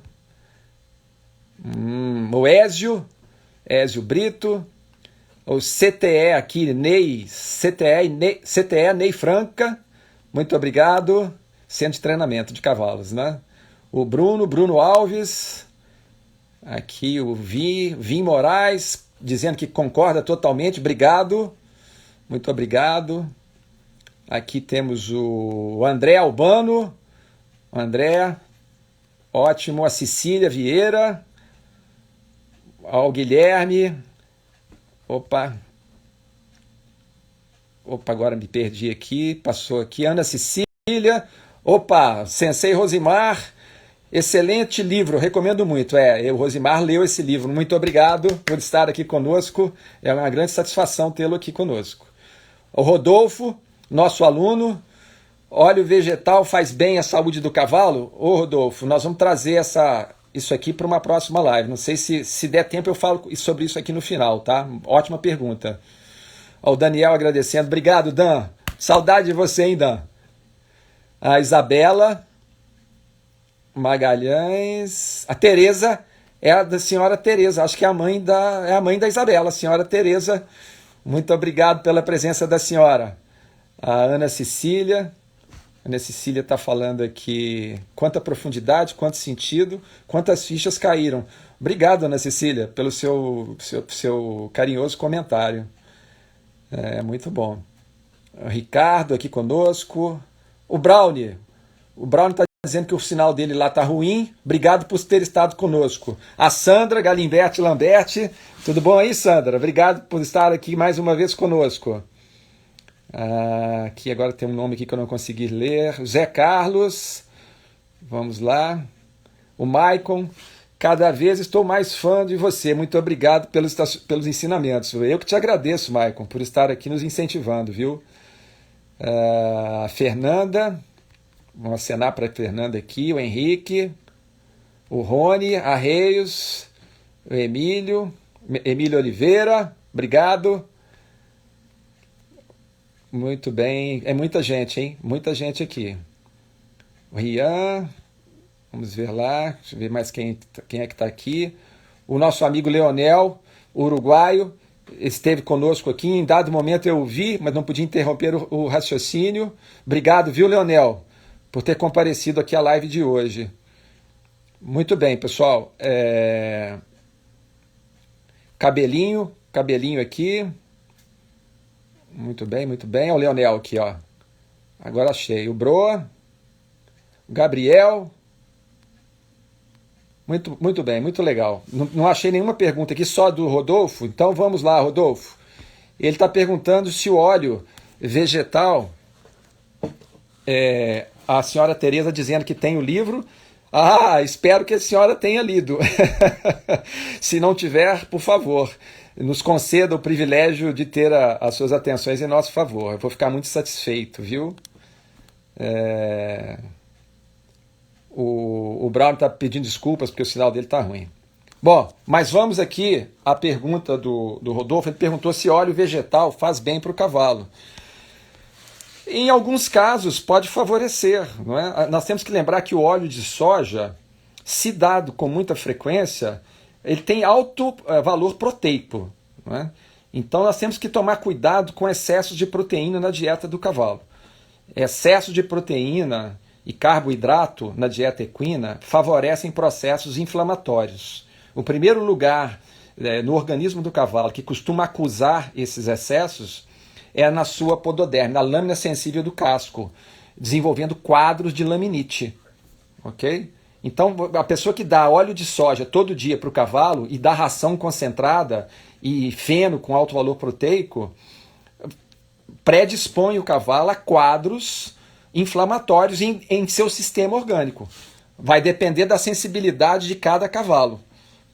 O Ézio Brito. O CTE aqui, CTE Ney Franca, muito obrigado. Centro de treinamento de cavalos, né? O Bruno Alves. Aqui o Vim Moraes, dizendo que concorda totalmente, obrigado. Muito obrigado. Aqui temos o André Albano. André, ótimo. A Cecília Vieira. Ao Guilherme. Opa, agora me perdi aqui. Passou aqui. Ana Cecília. Opa, Sensei Rosimar. Excelente livro, recomendo muito. O Rosimar leu esse livro. Muito obrigado por estar aqui conosco. É uma grande satisfação tê-lo aqui conosco. O Rodolfo, nosso aluno. Óleo vegetal faz bem à saúde do cavalo? Ô Rodolfo, nós vamos trazer isso aqui para uma próxima live. Não sei se der tempo eu falo sobre isso aqui no final, tá? Ótima pergunta. O Daniel agradecendo. Obrigado, Dan. Saudade de você, hein, Dan? A Isabela Magalhães. A Tereza é a da senhora Tereza. Acho que é a mãe da Isabela, a senhora Tereza. Muito obrigado pela presença da senhora. A Ana Cecília. Ana Cecília está falando aqui quanta profundidade, quanto sentido, quantas fichas caíram. Obrigado, Ana Cecília, pelo seu carinhoso comentário. Muito bom. O Ricardo aqui conosco. O Brownie está dizendo que o sinal dele lá está ruim. Obrigado por ter estado conosco. A Sandra Galimberti Lamberti. Tudo bom aí, Sandra? Obrigado por estar aqui mais uma vez conosco. Aqui agora tem um nome aqui que eu não consegui ler. Zé Carlos. Vamos lá. O Maicon. Cada vez estou mais fã de você. Muito obrigado pelos ensinamentos. Eu que te agradeço, Maicon, por estar aqui nos incentivando, viu? A Fernanda. Vamos acenar para a Fernanda aqui. O Henrique. O Rony Arreios. O Emílio Oliveira. Obrigado. Muito bem. É muita gente, hein? Muita gente aqui. O Rian. Vamos ver lá. Deixa eu ver mais quem é que está aqui. O nosso amigo Leonel, uruguaio, esteve conosco aqui. Em dado momento eu o vi, mas não podia interromper o raciocínio. Obrigado, viu, Leonel, por ter comparecido aqui à live de hoje. Muito bem, pessoal. Cabelinho aqui. Muito bem, muito bem. Olha o Leonel aqui, ó. Agora achei. O Broa. O Gabriel. Muito bem, muito legal. Não achei nenhuma pergunta aqui, só do Rodolfo. Então vamos lá, Rodolfo. Ele está perguntando se o óleo vegetal, a senhora Tereza dizendo que tem o livro. Ah, espero que a senhora tenha lido. Se não tiver, por favor, nos conceda o privilégio de ter as suas atenções em nosso favor. Eu vou ficar muito satisfeito, viu? O Brown está pedindo desculpas porque o sinal dele está ruim. Bom, mas vamos aqui à pergunta do Rodolfo. Ele perguntou se óleo vegetal faz bem para o cavalo. Em alguns casos pode favorecer, não é? Nós temos que lembrar que o óleo de soja, se dado com muita frequência, ele tem alto valor proteico, não é? Então nós temos que tomar cuidado com excessos de proteína na dieta do cavalo. Excesso de proteína e carboidrato na dieta equina favorecem processos inflamatórios. O primeiro lugar no organismo do cavalo que costuma acusar esses excessos é na sua pododerme, na lâmina sensível do casco, desenvolvendo quadros de laminite. Ok? Então, a pessoa que dá óleo de soja todo dia para o cavalo e dá ração concentrada e feno com alto valor proteico, predispõe o cavalo a quadros inflamatórios em seu sistema orgânico. Vai depender da sensibilidade de cada cavalo,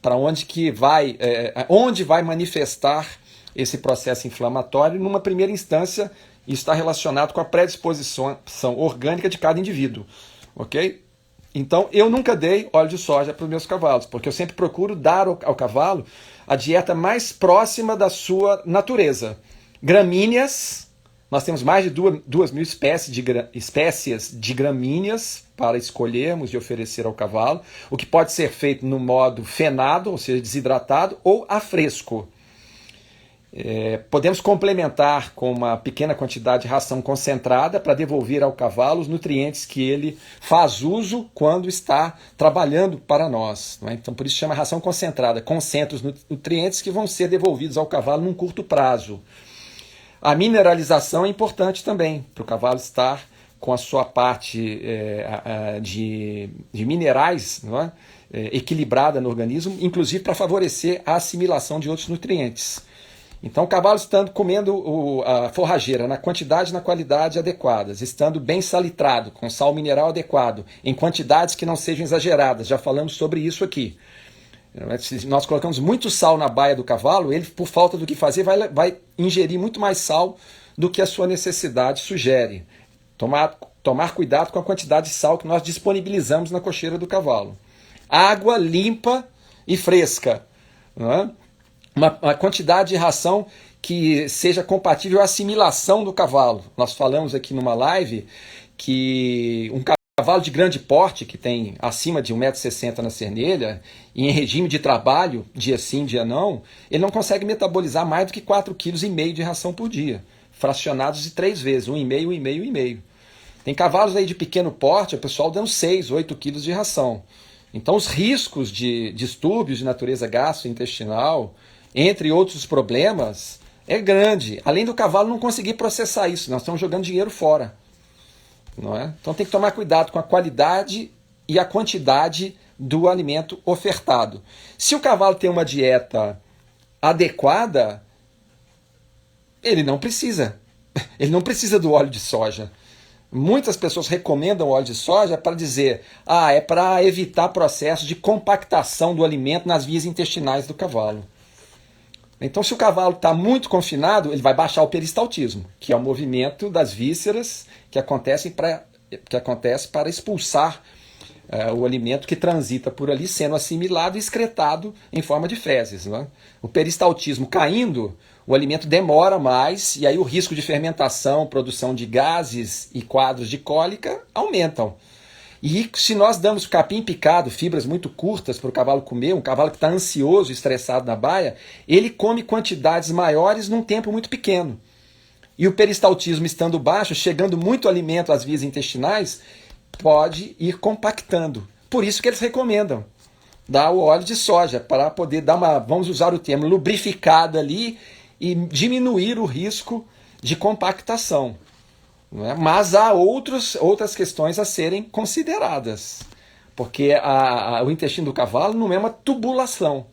para onde vai manifestar esse processo inflamatório. Numa primeira instância, isso está relacionado com a predisposição orgânica de cada indivíduo. Ok? Então, eu nunca dei óleo de soja para os meus cavalos, porque eu sempre procuro dar ao cavalo a dieta mais próxima da sua natureza. Gramíneas, nós temos mais de 2.000 espécies de gramíneas para escolhermos e oferecer ao cavalo, o que pode ser feito no modo fenado, ou seja, desidratado, ou a fresco. Podemos complementar com uma pequena quantidade de ração concentrada para devolver ao cavalo os nutrientes que ele faz uso quando está trabalhando para nós. Não é? Então, por isso chama ração concentrada. Concentra os nutrientes que vão ser devolvidos ao cavalo num curto prazo. A mineralização é importante também, para o cavalo estar com a sua parte de minerais, não é? Equilibrada no organismo, inclusive para favorecer a assimilação de outros nutrientes. Então, o cavalo estando comendo a forrageira na quantidade e na qualidade adequadas, estando bem salitrado, com sal mineral adequado, em quantidades que não sejam exageradas, já falamos sobre isso aqui. Se nós colocamos muito sal na baia do cavalo, ele, por falta do que fazer, vai ingerir muito mais sal do que a sua necessidade sugere. Tomar cuidado com a quantidade de sal que nós disponibilizamos na cocheira do cavalo. Água limpa e fresca, não é? Uma quantidade de ração que seja compatível à assimilação do cavalo. Nós falamos aqui numa live que um cavalo de grande porte, que tem acima de 1,60 m na cernelha, e em regime de trabalho, dia sim, dia não, ele não consegue metabolizar mais do que 4,5 kg de ração por dia, fracionados de 3 vezes, 1,5, 1,5, 1,5. Tem cavalos aí de pequeno porte, o pessoal dando 6, 8 kg de ração. Então os riscos de distúrbios de natureza gastrointestinal, entre outros problemas, é grande. Além do cavalo não conseguir processar isso, nós estamos jogando dinheiro fora. Não é? Então tem que tomar cuidado com a qualidade e a quantidade do alimento ofertado. Se o cavalo tem uma dieta adequada, ele não precisa. Ele não precisa do óleo de soja. Muitas pessoas recomendam óleo de soja para dizer, é para evitar processo de compactação do alimento nas vias intestinais do cavalo. Então, se o cavalo está muito confinado, ele vai baixar o peristaltismo, que é o movimento das vísceras que acontece para expulsar o alimento que transita por ali, sendo assimilado e excretado em forma de fezes. Não é? O peristaltismo caindo, o alimento demora mais, e aí o risco de fermentação, produção de gases e quadros de cólica aumentam. E se nós damos capim picado, fibras muito curtas para o cavalo comer, um cavalo que está ansioso, estressado na baia, ele come quantidades maiores num tempo muito pequeno. E o peristaltismo estando baixo, chegando muito alimento às vias intestinais, pode ir compactando. Por isso que eles recomendam dar o óleo de soja, para poder dar uma, vamos usar o termo, lubrificada ali e diminuir o risco de compactação. Não é? Mas há outras questões a serem consideradas, porque o intestino do cavalo não é uma tubulação.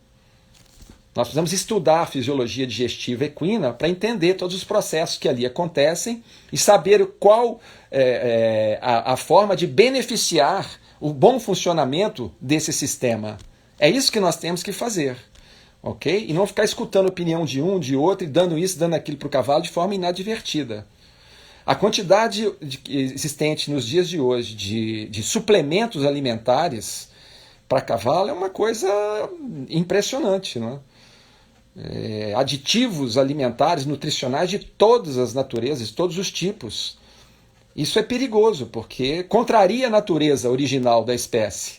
Nós precisamos estudar a fisiologia digestiva equina para entender todos os processos que ali acontecem e saber qual é a forma de beneficiar o bom funcionamento desse sistema. É isso que nós temos que fazer, ok? E não ficar escutando a opinião de um, de outro, e dando isso, dando aquilo para o cavalo de forma inadvertida. A quantidade existente nos dias de hoje de suplementos alimentares para cavalo é uma coisa impressionante, não é? Aditivos alimentares, nutricionais de todas as naturezas, de todos os tipos. Isso é perigoso, porque contraria a natureza original da espécie.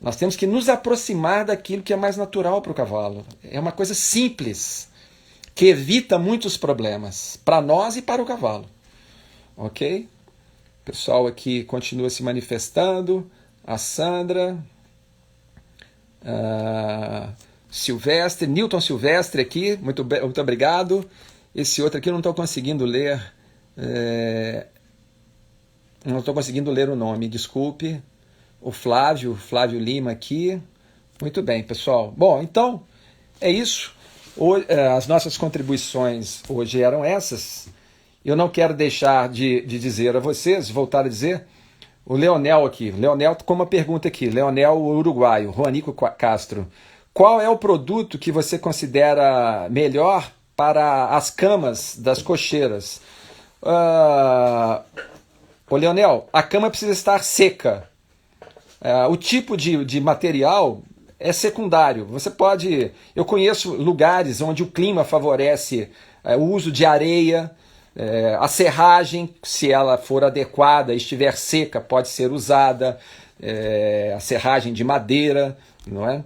Nós temos que nos aproximar daquilo que é mais natural para o cavalo. É uma coisa simples, que evita muitos problemas, para nós e para o cavalo. Ok? O pessoal aqui continua se manifestando. A Sandra... Silvestre, Newton Silvestre aqui, muito obrigado. Esse outro aqui eu não estou conseguindo ler, não estou conseguindo ler o nome, desculpe. O Flávio Lima aqui. Muito bem, pessoal. Bom, então é isso. As nossas contribuições hoje eram essas. Eu não quero deixar de dizer a vocês, voltar a dizer, o Leonel aqui. Leonel com uma pergunta aqui. Leonel uruguaio, Juanico Castro. Qual é o produto que você considera melhor para as camas das cocheiras? Ô Leonel, a cama precisa estar seca. O tipo de material é secundário. Você pode... Eu conheço lugares onde o clima favorece o uso de areia, a serragem, se ela for adequada e estiver seca, pode ser usada, a serragem de madeira, não é?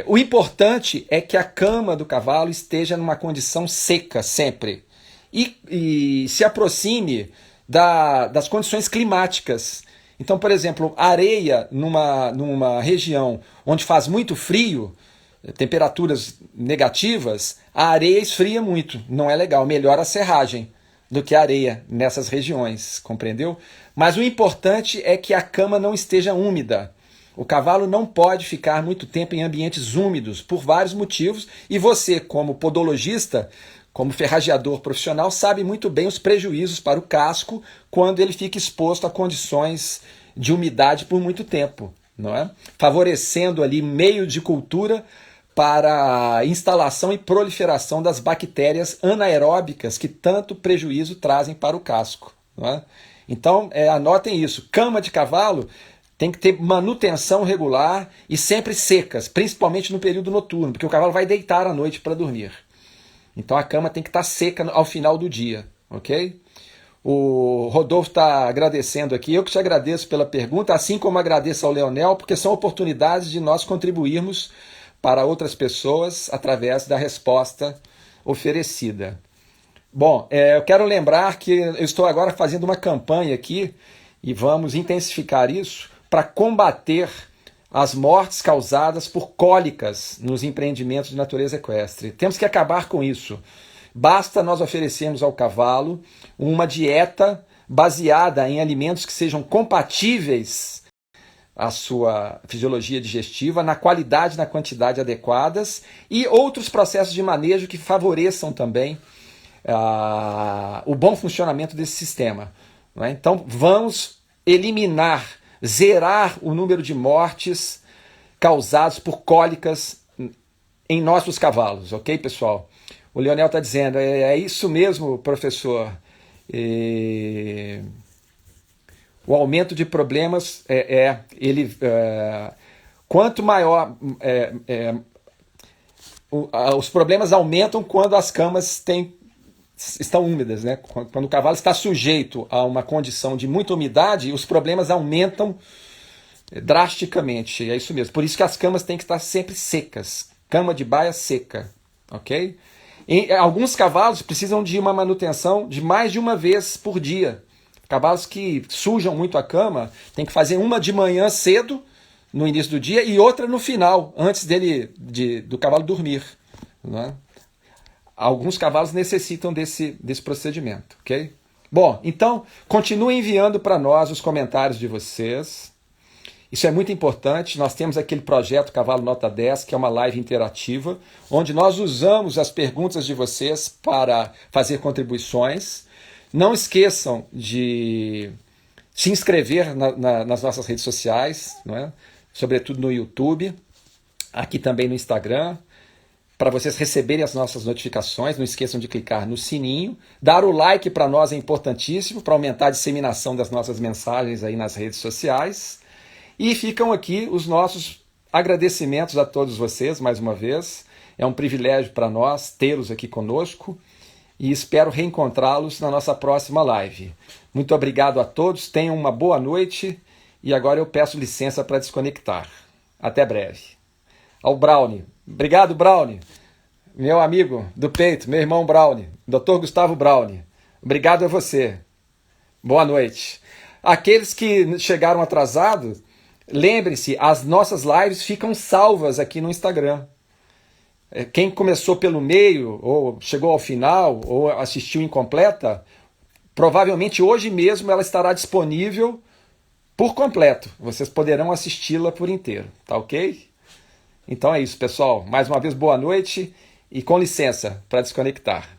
O importante é que a cama do cavalo esteja numa condição seca sempre e se aproxime das condições climáticas. Então, por exemplo, areia numa região onde faz muito frio, temperaturas negativas, a areia esfria muito, não é legal, melhor a serragem do que a areia nessas regiões, compreendeu? Mas o importante é que a cama não esteja úmida. O cavalo não pode ficar muito tempo em ambientes úmidos, por vários motivos, e você, como podologista, como ferrageador profissional, sabe muito bem os prejuízos para o casco quando ele fica exposto a condições de umidade por muito tempo, não é? Favorecendo ali meio de cultura para a instalação e proliferação das bactérias anaeróbicas que tanto prejuízo trazem para o casco, não é? Então, anotem isso, cama de cavalo tem que ter manutenção regular e sempre secas, principalmente no período noturno, porque o cavalo vai deitar à noite para dormir. Então a cama tem que estar seca ao final do dia, ok? O Rodolfo está agradecendo aqui, eu que te agradeço pela pergunta, assim como agradeço ao Leonel, porque são oportunidades de nós contribuirmos para outras pessoas através da resposta oferecida. Bom, eu quero lembrar que eu estou agora fazendo uma campanha aqui, e vamos intensificar isso, para combater as mortes causadas por cólicas nos empreendimentos de natureza equestre. Temos que acabar com isso. Basta nós oferecermos ao cavalo uma dieta baseada em alimentos que sejam compatíveis à sua fisiologia digestiva, na qualidade e na quantidade adequadas, e outros processos de manejo que favoreçam também o bom funcionamento desse sistema. Não é? Então vamos eliminar, zerar o número de mortes causadas por cólicas em nossos cavalos, ok, pessoal? O Leonel está dizendo, é isso mesmo, professor. O aumento de problemas quanto maior os problemas aumentam quando as camas estão úmidas, né? Quando o cavalo está sujeito a uma condição de muita umidade, os problemas aumentam drasticamente. É isso mesmo. Por isso que as camas têm que estar sempre secas. Cama de baia seca, ok? Alguns cavalos precisam de uma manutenção de mais de uma vez por dia. Cavalos que sujam muito a cama, tem que fazer uma de manhã cedo, no início do dia, e outra no final, antes do cavalo dormir, não é? Alguns cavalos necessitam desse procedimento, ok? Bom, então, continuem enviando para nós os comentários de vocês. Isso é muito importante. Nós temos aquele projeto Cavalo Nota 10, que é uma live interativa, onde nós usamos as perguntas de vocês para fazer contribuições. Não esqueçam de se inscrever nas nossas redes sociais, não é? Sobretudo no YouTube, aqui também no Instagram, para vocês receberem as nossas notificações. Não esqueçam de clicar no sininho. Dar o like para nós é importantíssimo, para aumentar a disseminação das nossas mensagens aí nas redes sociais. E ficam aqui os nossos agradecimentos a todos vocês, mais uma vez. É um privilégio para nós tê-los aqui conosco e espero reencontrá-los na nossa próxima live. Muito obrigado a todos, tenham uma boa noite e agora eu peço licença para desconectar. Até breve. Ao Brownie. Obrigado, Brownie. Meu amigo do peito, meu irmão Brownie, Dr. Gustavo Brownie. Obrigado a você. Boa noite. Aqueles que chegaram atrasados, lembre-se, as nossas lives ficam salvas aqui no Instagram. Quem começou pelo meio, ou chegou ao final, ou assistiu incompleta, provavelmente hoje mesmo ela estará disponível por completo. Vocês poderão assisti-la por inteiro, tá ok? Então é isso, pessoal. Mais uma vez, boa noite e com licença para desconectar.